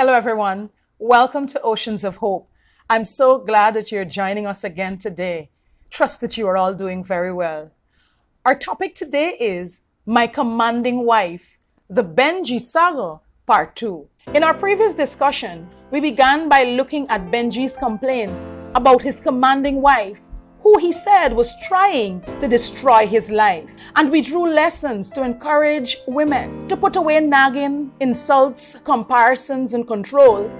Hello, everyone. Welcome to Oceans of Hope. I'm so glad that you're joining us again today. Trust that you are all doing very well. Our topic today is My Commanding Wife, the Benjie Saga Part II. In our previous discussion, we began by looking at Benjie's complaint about his commanding wife, who he said was trying to destroy his life. And we drew lessons to encourage women to put away nagging, insults, comparisons, and control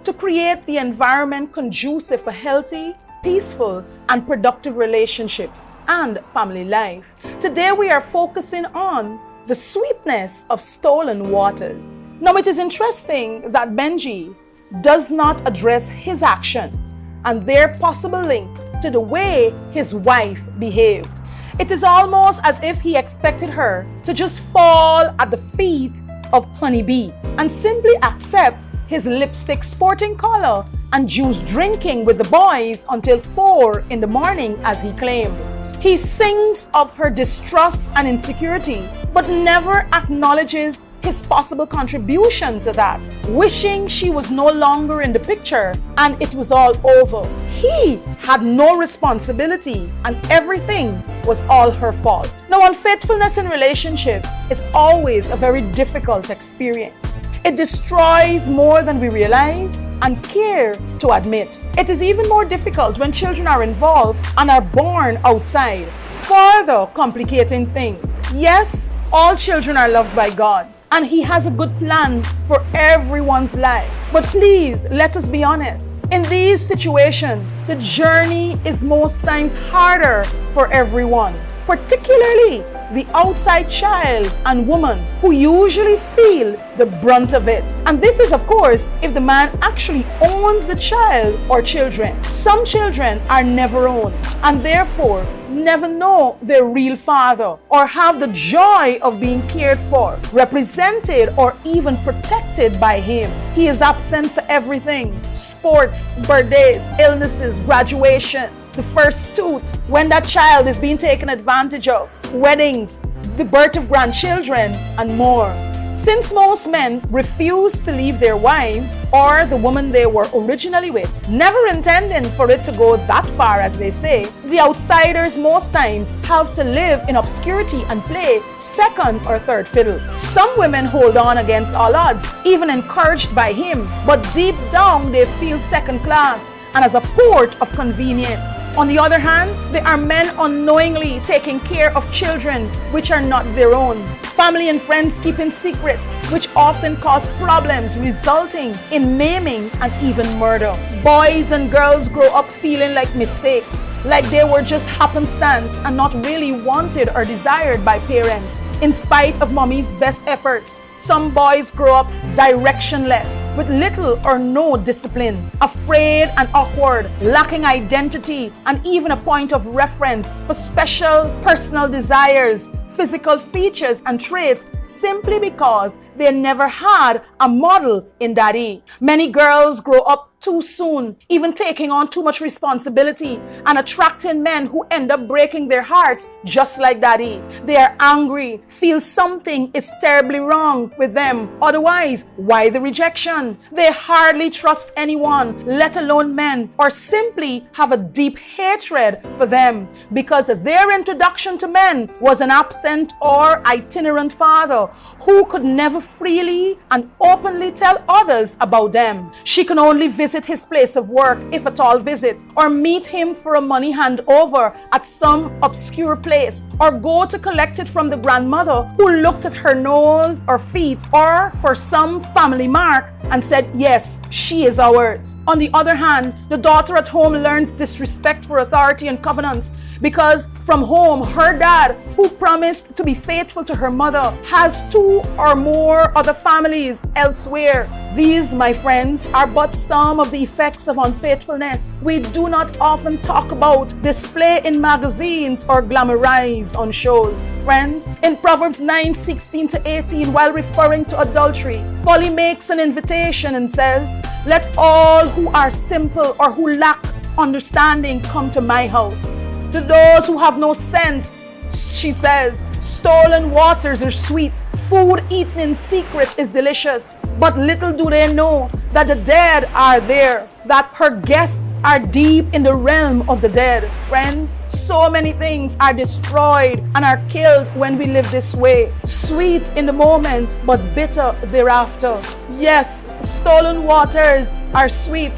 to create the environment conducive for healthy, peaceful, and productive relationships and family life. Today we are focusing on the sweetness of stolen waters. Now it is interesting that Benji does not address his actions and their possible link to the way his wife behaved. It is almost as if he expected her to just fall at the feet of Honeybee and simply accept his lipstick sporting collar and juice drinking with the boys until 4 in the morning, as he claimed. He sings of her distrust and insecurity, but never acknowledges his possible contribution to that, wishing she was no longer in the picture and it was all over. He had no responsibility and everything was all her fault. Now, unfaithfulness in relationships is always a very difficult experience. It destroys more than we realize and care to admit. It is even more difficult when children are involved and are born outside, further complicating things. Yes, all children are loved by God, and He has a good plan for everyone's life. But please, let us be honest. In these situations, the journey is most times harder for everyone, particularly the outside child and woman who usually feel the brunt of it. And this is, of course, if the man actually owns the child or children. Some children are never owned and therefore never know their real father or have the joy of being cared for, represented, or even protected by him. He is absent for everything: sports, birthdays, illnesses, graduation, the first tooth, when that child is being taken advantage of, weddings, the birth of grandchildren, and more. Since most men refuse to leave their wives or the woman they were originally with, never intending for it to go that far, as they say, the outsiders most times have to live in obscurity and play second or third fiddle. Some women hold on against all odds, even encouraged by him, but deep down they feel second class and as a port of convenience. On the other hand, there are men unknowingly taking care of children which are not their own. Family and friends keeping secrets which often cause problems, resulting in maiming and even murder. Boys and girls grow up feeling like mistakes, like they were just happenstance and not really wanted or desired by parents. In spite of mommy's best efforts, some boys grow up directionless, with little or no discipline, afraid and awkward, lacking identity and even a point of reference for special personal desires, physical features and traits, simply because they never had a model in daddy. Many girls grow up too soon, even taking on too much responsibility and attracting men who end up breaking their hearts just like daddy. They are angry, feel something is terribly wrong with them. Otherwise, why the rejection? They hardly trust anyone, let alone men, or simply have a deep hatred for them because their introduction to men was an absent or itinerant father who could never freely and openly tell others about them. She can only visit his place of work, if at all visit, or meet him for a money handover at some obscure place, or go to collect it from the grandmother who looked at her nose or feet or for some family mark and said, yes, she is ours. On the other hand, the daughter at home learns disrespect for authority and covenants because from home, her dad, who promised to be faithful to her mother, has 2 or more other families elsewhere. These, my friends, are but some of the effects of unfaithfulness we do not often talk about, display in magazines, or glamorize on shows. Friends, in Proverbs 9:16-18, while referring to adultery, Folly makes an invitation and says, "Let all who are simple or who lack understanding come to my house. To those who have no sense," she says, "stolen waters are sweet. Food eaten in secret is delicious. But little do they know that the dead are there, that her guests are deep in the realm of the dead. Friends, so many things are destroyed and are killed when we live this way. Sweet in the moment, but bitter thereafter. Yes, stolen waters are sweet,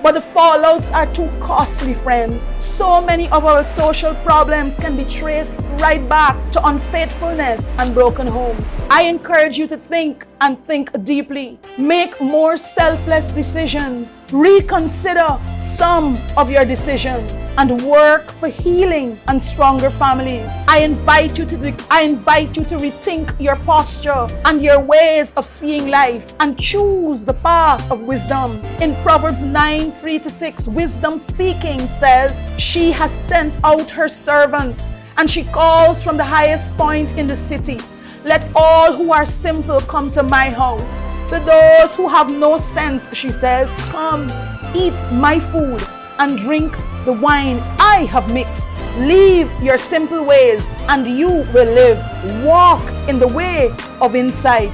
but the fallouts are too costly, friends. So many of our social problems can be traced right back to unfaithfulness and broken homes. I encourage you to think and think deeply. Make more selfless decisions. Reconsider some of your decisions and work for healing and stronger families. I invite you to rethink your posture and your ways of seeing life and choose the path of wisdom. In Proverbs 9:3-6, wisdom speaking says, "She has sent out her servants, and she calls from the highest point in the city. Let all who are simple come to my house. To those who have no sense," she says, "come, eat my food and drink the wine I have mixed. Leave your simple ways and you will live. Walk in the way of insight."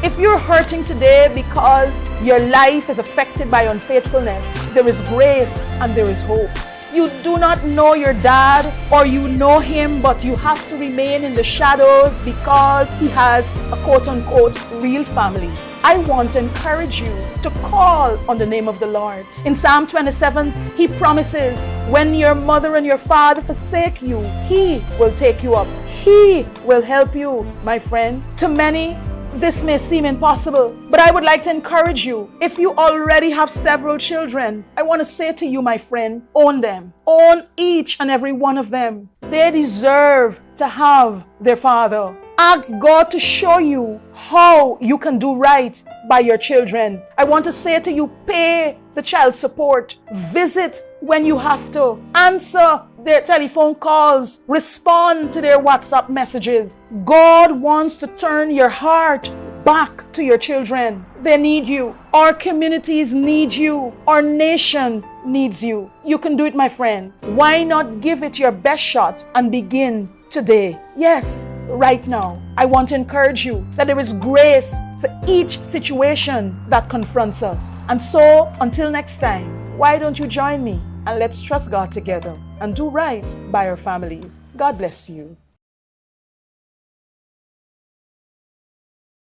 If you're hurting today because your life is affected by unfaithfulness, there is grace and there is hope. You do not know your dad, or you know him, but you have to remain in the shadows because he has a quote-unquote real family. I want to encourage you to call on the name of the Lord. In Psalm 27, he promises, when your mother and your father forsake you, he will take you up. He will help you, my friend. To many, this may seem impossible, but I would like to encourage you. If you already have several children, I want to say to you, my friend, own them. Own each and every one of them. They deserve to have their father. Ask God to show you how you can do right by your children. I want to say to you, pay the child support. Visit when you have to. Answer their telephone calls. Respond to their WhatsApp messages. God wants to turn your heart back to your children. They need you. Our communities need you. Our nation needs you. You can do it, my friend. Why not give it your best shot and begin today? Yes, right now. I want to encourage you that there is grace for each situation that confronts us. And so, until next time, why don't you join me and let's trust God together and do right by our families. God bless you.